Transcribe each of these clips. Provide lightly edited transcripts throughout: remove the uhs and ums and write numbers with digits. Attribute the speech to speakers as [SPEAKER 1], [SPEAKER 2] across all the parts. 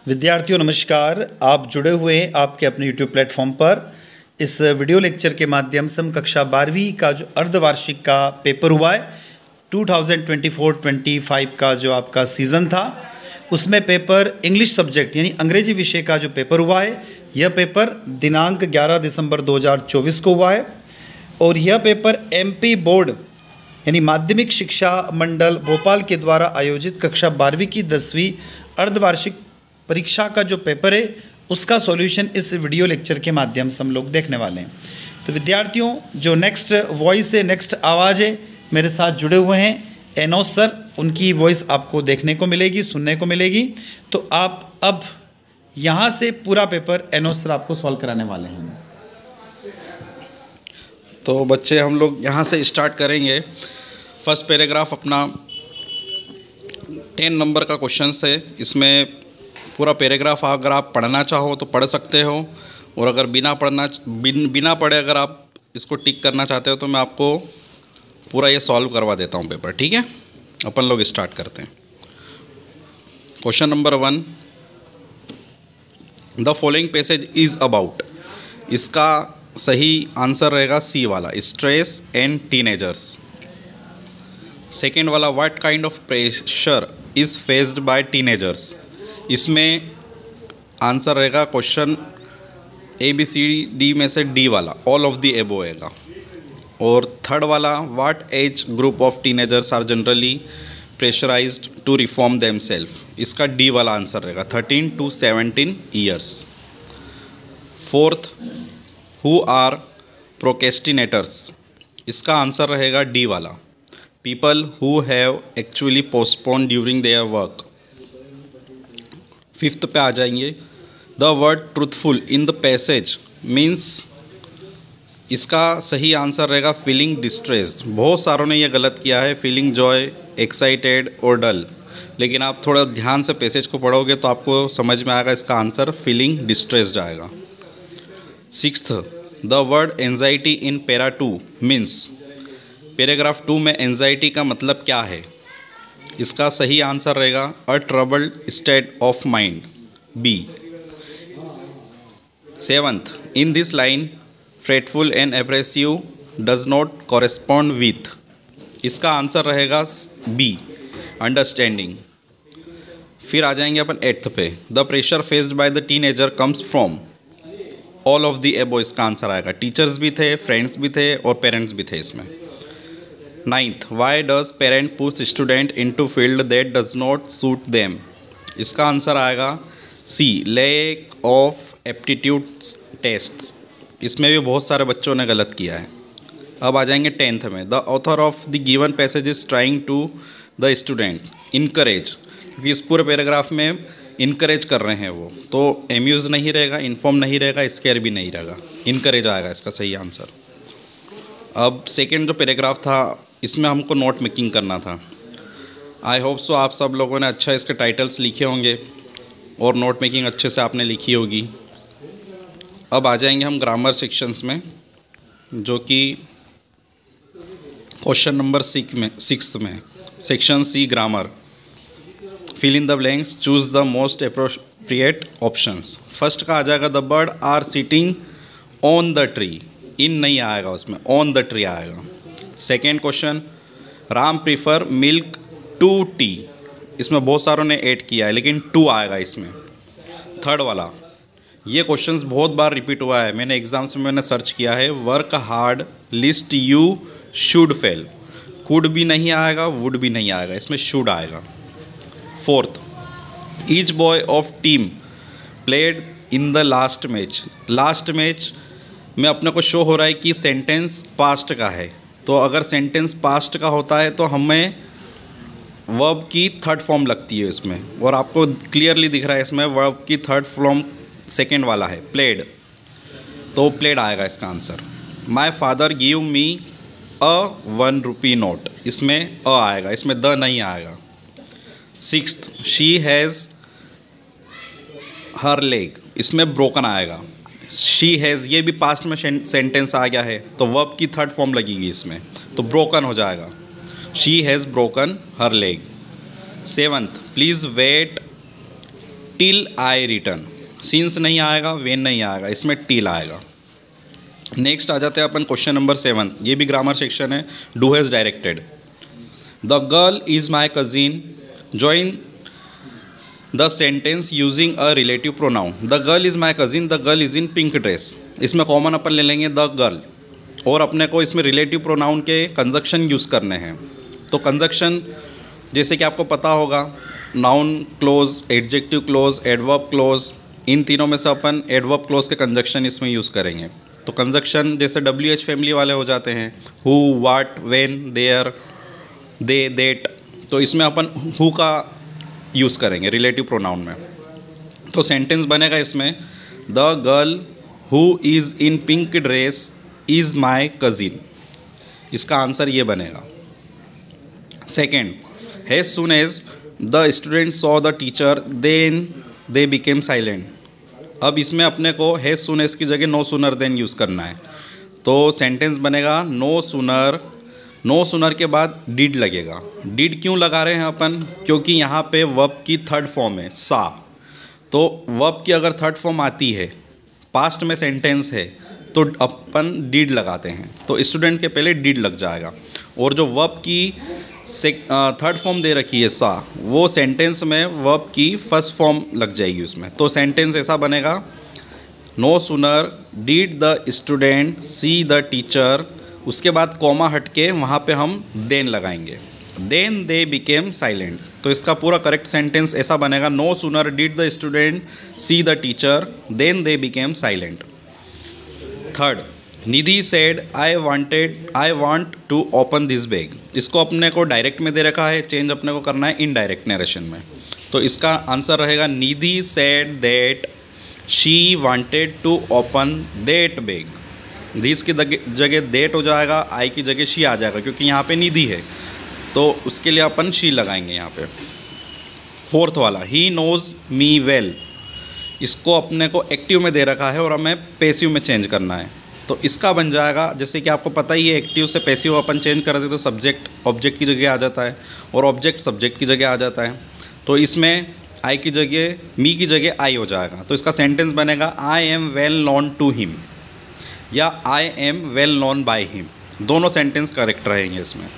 [SPEAKER 1] विद्यार्थियों नमस्कार। आप जुड़े हुए हैं आपके अपने YouTube प्लेटफॉर्म पर। इस वीडियो लेक्चर के माध्यम से हम कक्षा 12वीं का जो अर्धवार्षिक का पेपर हुआ है 2024-25 का जो आपका सीज़न था, उसमें पेपर इंग्लिश सब्जेक्ट यानी अंग्रेजी विषय का जो पेपर हुआ है, यह पेपर दिनांक 11 दिसंबर 2024 को हुआ है। और यह पेपर MP बोर्ड यानी माध्यमिक शिक्षा मंडल भोपाल के द्वारा आयोजित कक्षा 12वीं की 10वीं अर्धवार्षिक परीक्षा का जो पेपर है उसका सॉल्यूशन इस वीडियो लेक्चर के माध्यम से हम लोग देखने वाले हैं। तो विद्यार्थियों, जो नेक्स्ट वॉइस है, नेक्स्ट आवाज़ है, मेरे साथ जुड़े हुए हैं एनोस सर, उनकी वॉइस आपको देखने को मिलेगी, सुनने को मिलेगी। तो आप अब यहाँ से पूरा पेपर एनोस सर आपको सॉल्व कराने वाले हैं।
[SPEAKER 2] तो बच्चे, हम लोग यहाँ से स्टार्ट करेंगे। फर्स्ट पैराग्राफ अपना 10 नंबर का क्वेश्चन है। इसमें पूरा पैराग्राफ अगर आप पढ़ना चाहो तो पढ़ सकते हो, और अगर बिना पढ़े अगर आप इसको टिक करना चाहते हो तो मैं आपको पूरा ये सॉल्व करवा देता हूँ पेपर। ठीक है, अपन लोग स्टार्ट करते हैं। Question number 1, the following passage is about. इसका सही आंसर रहेगा सी वाला, स्ट्रेस एंड टीनेजर्स। सेकेंड वाला, what kind of pressure is faced by teenagers. इसमें आंसर रहेगा क्वेश्चन ABCD में से डी वाला, ऑल ऑफ द एबो रहेगा। और थर्ड वाला, what age group of teenagers are generally pressurised to reform themself. इसका डी वाला आंसर रहेगा 13 to 17 years. Fourth, who are procrastinators. इसका आंसर रहेगा डी वाला, people who have actually postpone during their work. Fifth पे आ जाएंगे, the word truthful in the passage means. इसका सही आंसर रहेगा फीलिंग डिस्ट्रेस्ड। बहुत सारों ने ये गलत किया है, फीलिंग जॉय, एक्साइटेड और डल, लेकिन आप थोड़ा ध्यान से पैसेज को पढ़ोगे तो आपको समझ में आएगा इसका आंसर फीलिंग डिस्ट्रेस्ड आएगा। Sixth, the word anxiety in para 2 means. Paragraph 2 में एंजाइटी का मतलब क्या है। इसका सही आंसर रहेगा a troubled state of mind, B. Seventh, in this line fretful and oppressive does not correspond with. इसका आंसर रहेगा बी, अंडरस्टैंडिंग। फिर आ जाएंगे अपन 8th पे, the pressure faced by the teenager comes from. All of the above इसका answer आएगा। Teachers भी थे, फ्रेंड्स भी थे और पेरेंट्स भी थे इसमें। 9th, why does parent push student into field that does not suit them. इसका आंसर आएगा सी, लैक ऑफ एप्टीट्यूड टेस्ट्स। इसमें भी बहुत सारे बच्चों ने गलत किया है। अब आ जाएंगे 10th में, the author of the given passage is trying to the student encourage, क्योंकि इस पूरे पैराग्राफ में इनकरेज कर रहे हैं वो, तो एम्यूज़ नहीं रहेगा, इन्फॉर्म नहीं रहेगा, स्केयर भी नहीं रहेगा, इनकरेज आएगा इसका सही आंसर। अब सेकेंड जो पैराग्राफ था इसमें हमको नोट मेकिंग करना था। आई होप सो आप सब लोगों ने अच्छा इसके टाइटल्स लिखे होंगे और नोट मेकिंग अच्छे से आपने लिखी होगी। अब आ जाएंगे हम ग्रामर सेक्शंस में, जो कि क्वेश्चन नंबर 6 में section C grammar. Fill in the blanks, choose the most appropriate options. First का आ जाएगा the bird are sitting on the tree. In नहीं आएगा उसमें, ऑन द ट्री आएगा। Second question, Ram prefer milk to tea. इसमें बहुत सारों ने ऐड किया है लेकिन 2 आएगा इसमें। थर्ड वाला, ये क्वेश्चंस बहुत बार रिपीट हुआ है, मैंने एग्जाम्स में मैंने सर्च किया है। Work hard list you should fail. Could भी नहीं आएगा, वुड भी नहीं आएगा, इसमें शुड आएगा। Fourth, each boy of team played in the last match. Last match में अपने को शो हो रहा है कि सेंटेंस पास्ट का है, तो अगर सेंटेंस पास्ट का होता है तो हमें वर्ब की थर्ड फॉर्म लगती है इसमें, और आपको क्लियरली दिख रहा है इसमें वर्ब की थर्ड फॉर्म सेकेंड वाला है, प्लेड, तो प्लेड आएगा इसका answer. My father give me a 1 rupee note. इसमें अ आएगा, इसमें द नहीं आएगा। Sixth, she has her leg. इसमें ब्रोकन आएगा। शी हैज़, ये भी पास्ट में सेंटेंस आ गया है तो वर्ब की थर्ड फॉर्म लगेगी इसमें, तो ब्रोकन हो जाएगा। She has broken her leg. Seventh, please wait till I return. Since नहीं आएगा, वेन नहीं आएगा, इसमें टिल आएगा। नेक्स्ट आ जाते हैं अपन क्वेश्चन नंबर 7। ये भी ग्रामर सेक्शन है। Do as directed. The girl is my cousin, join the sentence using a relative pronoun. The girl is my cousin, the girl is in pink dress. इसमें common अपन ले लेंगे the girl, और अपने को इसमें relative pronoun के conjunction use करने हैं। तो कंजक्शन जैसे कि आपको पता होगा, noun clause, adjective clause, adverb clause, इन तीनों में से अपन एडवर्ब क्लोज के कंजक्शन इसमें यूज़ करेंगे। तो कंजक्शन जैसे WH फैमिली वाले हो जाते हैं, who, what, when, there, they, that. तो इसमें अपन हु का यूज़ करेंगे रिलेटिव प्रोनाउन में। तो सेंटेंस बनेगा इसमें, the girl who is in pink dress is my cousin. इसका आंसर ये बनेगा। Second, as soon as the student saw the teacher then they became silent. अब इसमें अपने को हैज सुन एज की जगह नो सूनर देन यूज़ करना है। तो सेंटेंस बनेगा नो सूनर, नो सूनर के बाद डिड लगेगा। डिड क्यों लगा रहे हैं अपन? क्योंकि यहाँ पे वर्ब की थर्ड फॉर्म है सा। तो वर्ब की अगर थर्ड फॉर्म आती है, पास्ट में सेंटेंस है, तो अपन डिड लगाते हैं। तो स्टूडेंट के पहले डिड लग जाएगा। और जो वर्ब की थर्ड फॉर्म दे रखी है सा, वो सेंटेंस में वर्ब की फर्स्ट फॉर्म लग जाएगी उसमें। तो सेंटेंस ऐसा बनेगा, no sooner did the student see the teacher, उसके बाद कॉमा हट के वहाँ पे हम देन लगाएंगे, देन दे बिकेम साइलेंट। तो इसका पूरा करेक्ट सेंटेंस ऐसा बनेगा, no sooner did the student see the teacher then they became silent. Third, Nidhi said I want to open this bag. इसको अपने को डायरेक्ट में दे रखा है, चेंज अपने को करना है इनडायरेक्ट नरेशन में। तो इसका आंसर रहेगा, Nidhi said that she wanted to open that bag. This की जगह देट हो जाएगा, आई की जगह शी आ जाएगा, क्योंकि यहाँ पे निधि है, तो उसके लिए अपन शी लगाएंगे यहाँ पे। फोर्थ वाला, ही नोज मी वेल। इसको अपने को एक्टिव में दे रखा है और हमें पैसिव में चेंज करना है। तो इसका बन जाएगा, जैसे कि आपको पता ही है, एक्टिव से पैसिव अपन चेंज करते तो सब्जेक्ट ऑब्जेक्ट की जगह आ जाता है और ऑब्जेक्ट सब्जेक्ट की जगह आ जाता है। तो इसमें आई की जगह मी की जगह आई हो जाएगा। तो इसका सेंटेंस बनेगा, I am well known to him या I am well known by him. दोनों सेंटेंस करेक्ट रहेंगे इसमें।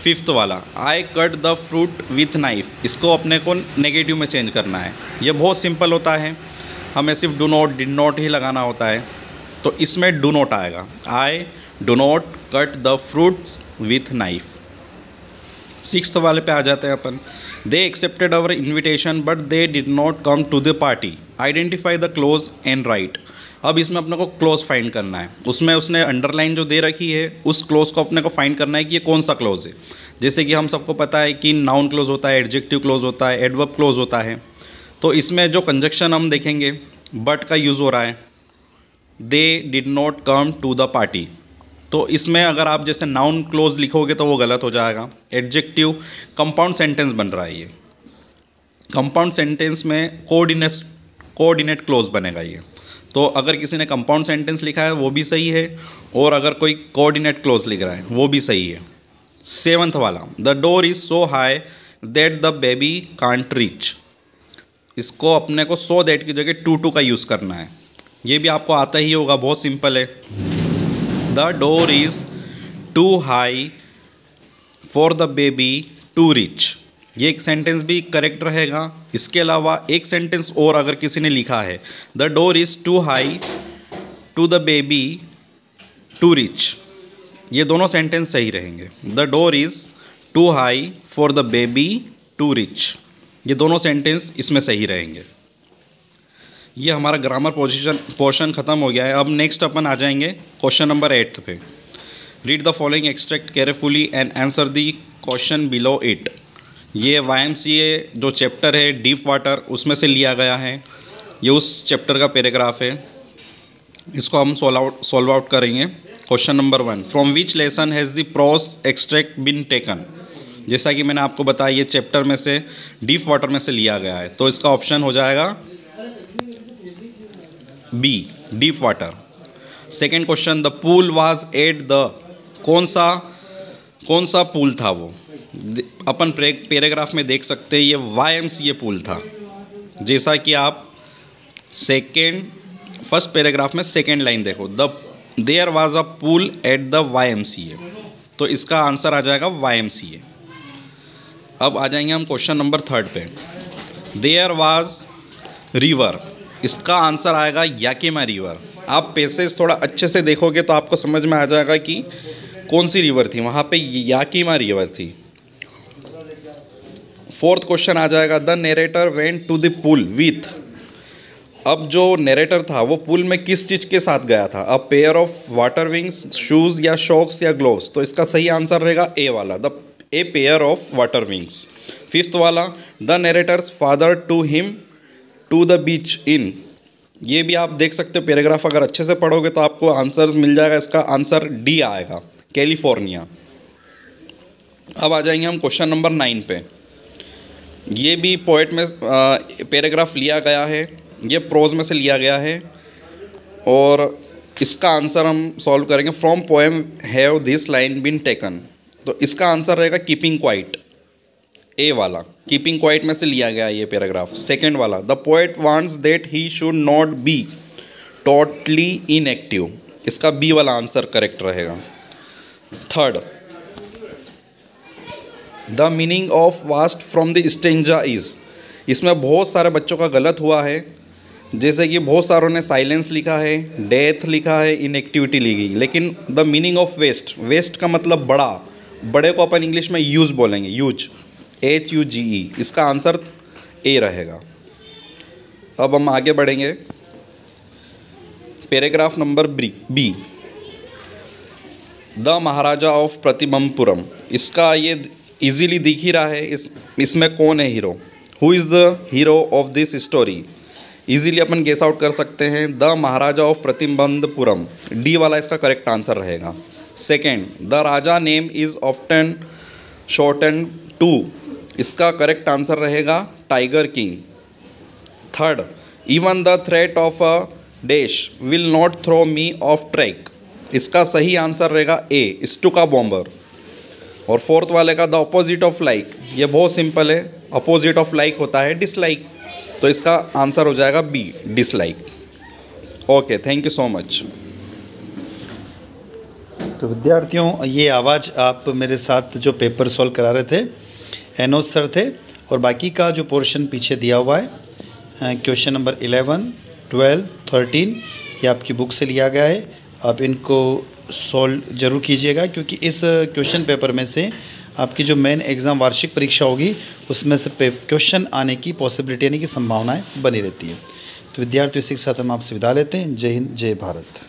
[SPEAKER 2] फिफ्थ वाला, I cut the fruit with knife. इसको अपने को नेगेटिव में चेंज करना है। ये बहुत सिंपल होता है, हमें सिर्फ डू नॉट, डिड नॉट ही लगाना होता है। तो इसमें डू नॉट आएगा, I do not cut the fruits with knife. Sixth वाले पे आ जाते हैं अपन, they accepted our invitation but they did not come to the party, identify the clause and write. अब इसमें अपने को क्लोज फाइंड करना है। उसमें उसने अंडरलाइन जो दे रखी है, उस क्लोज को अपने को फाइंड करना है कि ये कौन सा क्लोज है। जैसे कि हम सबको पता है कि नाउन क्लोज होता है, एडजेक्टिव क्लोज होता है, एडवर्ब क्लोज होता है। तो इसमें जो कंजक्शन हम देखेंगे, बट का यूज़ हो रहा है, they did not come to the party. तो इसमें अगर आप जैसे नाउन क्लोज लिखोगे तो वो गलत हो जाएगा। एडजेक्टिव कंपाउंड सेंटेंस बन रहा है ये। कंपाउंड सेंटेंस में कोऑर्डिनेट क्लोज बनेगा ये। तो अगर किसी ने कंपाउंड सेंटेंस लिखा है वो भी सही है, और अगर कोई कोऑर्डिनेट क्लोज लिख रहा है वो भी सही है। सेवंथ वाला, the door is so high that the baby can't reach. इसको अपने को सो दैट की जगह टू का यूज़ करना है। ये भी आपको आता ही होगा, बहुत सिंपल है। The door is too high for the baby to reach. ये एक सेंटेंस भी करेक्ट रहेगा। इसके अलावा एक सेंटेंस और अगर किसी ने लिखा है, the door is too high to the baby to reach, ये दोनों सेंटेंस सही रहेंगे। The door is too high for the baby to reach, ये दोनों सेंटेंस इसमें सही रहेंगे। ये हमारा ग्रामर पोर्शन ख़त्म हो गया है। अब नेक्स्ट अपन आ जाएंगे क्वेश्चन नंबर 8 पे। Read the following extract carefully and answer the question below it. ये YMCA जो चैप्टर है डीप वाटर, उसमें से लिया गया है। ये उस चैप्टर का पैराग्राफ है। इसको हम सॉल्व आउट करेंगे। Question number 1, from which lesson has the pros extract been taken. जैसा कि मैंने आपको बताया, ये चैप्टर में से डीप वाटर में से लिया गया है। तो इसका ऑप्शन हो जाएगा B, deep water. Second question, the pool was at the, कौन सा पूल था वो। अपन पैराग्राफ में देख सकते हैं, ये YMCA पूल था। जैसा कि आप फर्स्ट पैराग्राफ में सेकेंड लाइन देखो, there was a pool at the YMCA, तो इसका आंसर आ जाएगा YMCA। अब आ जाएंगे हम क्वेश्चन नंबर 3 पे। देयर वाज रिवर, इसका आंसर आएगा याकिमा रिवर। आप पैसेज थोड़ा अच्छे से देखोगे तो आपको समझ में आ जाएगा कि कौन सी रिवर थी, वहाँ पे याकिमा रिवर थी। 4th क्वेश्चन आ जाएगा, the narrator went to the pool with, अब जो नरेटर था वो पूल में किस चीज़ के साथ गया था, a pair of water wings, shoes या शॉक्स या ग्लोव्स, तो इसका सही आंसर रहेगा ए वाला, a pair of water wings. 5th वाला, the narrator's father to him to the beach in, ये भी आप देख सकते हो पैराग्राफ अगर अच्छे से पढ़ोगे तो आपको आंसर्स मिल जाएगा, इसका आंसर डी आएगा, कैलिफोर्निया। अब आ जाएंगे हम क्वेश्चन नंबर 9 पे। ये भी पोएट में पैराग्राफ लिया गया है, ये प्रोज में से लिया गया है और इसका आंसर हम सॉल्व करेंगे। From poem have this line been taken, तो इसका आंसर रहेगा कीपिंग क्वाइट, ए वाला, कीपिंग क्वाइट में से लिया गया ये पैराग्राफ। 2nd वाला, the poet wants that he should not be totally inactive, इसका बी वाला आंसर करेक्ट रहेगा। 3rd, the meaning of vast from the stanza is, इसमें बहुत सारे बच्चों का गलत हुआ है, जैसे कि बहुत सारों ने साइलेंस लिखा है, डेथ लिखा है, इनएक्टिविटी लिखी, लेकिन the meaning of waste, waste का मतलब बड़ा, बड़े को अपन इंग्लिश में यूज बोलेंगे, यूज, HUGE, इसका आंसर ए रहेगा। अब हम आगे बढ़ेंगे, paragraph number B, the Maharaja of Pratibambpuram, इसका ये इजीली दिख ही रहा है, इसमें कौन है hero, who is the hero of this story, easily अपन गेस आउट कर सकते हैं, the Maharaja of Pratibambapuram, D वाला इसका करेक्ट आंसर रहेगा। 2nd, the raja name is often shorten to, इसका करेक्ट आंसर रहेगा Tiger King. 3rd, even the threat of a dash will not throw me off track, इसका सही आंसर रहेगा ए, स्टुका bomber. और 4th वाले का द अपोजिट ऑफ लाइक, ये बहुत सिंपल है, अपोजिट ऑफ लाइक होता है डिसलाइक, तो इसका आंसर हो जाएगा B, dislike. Okay, thank you so much.
[SPEAKER 1] तो विद्यार्थियों, ये आवाज़ आप मेरे साथ जो पेपर सॉल्व करा रहे थे एनोज सर थे, और बाकी का जो पोर्शन पीछे दिया हुआ है क्वेश्चन नंबर 11, 12, 13 ये आपकी बुक से लिया गया है। आप इनको सॉल्व ज़रूर कीजिएगा, क्योंकि इस क्वेश्चन पेपर में से आपकी जो मेन एग्ज़ाम वार्षिक परीक्षा होगी उसमें से क्वेश्चन आने की पॉसिबिलिटी यानी कि संभावनाएं बनी रहती है। तो विद्यार्थियों, इसी के साथ हम आपसे विदा लेते हैं। जय हिंद, जय भारत।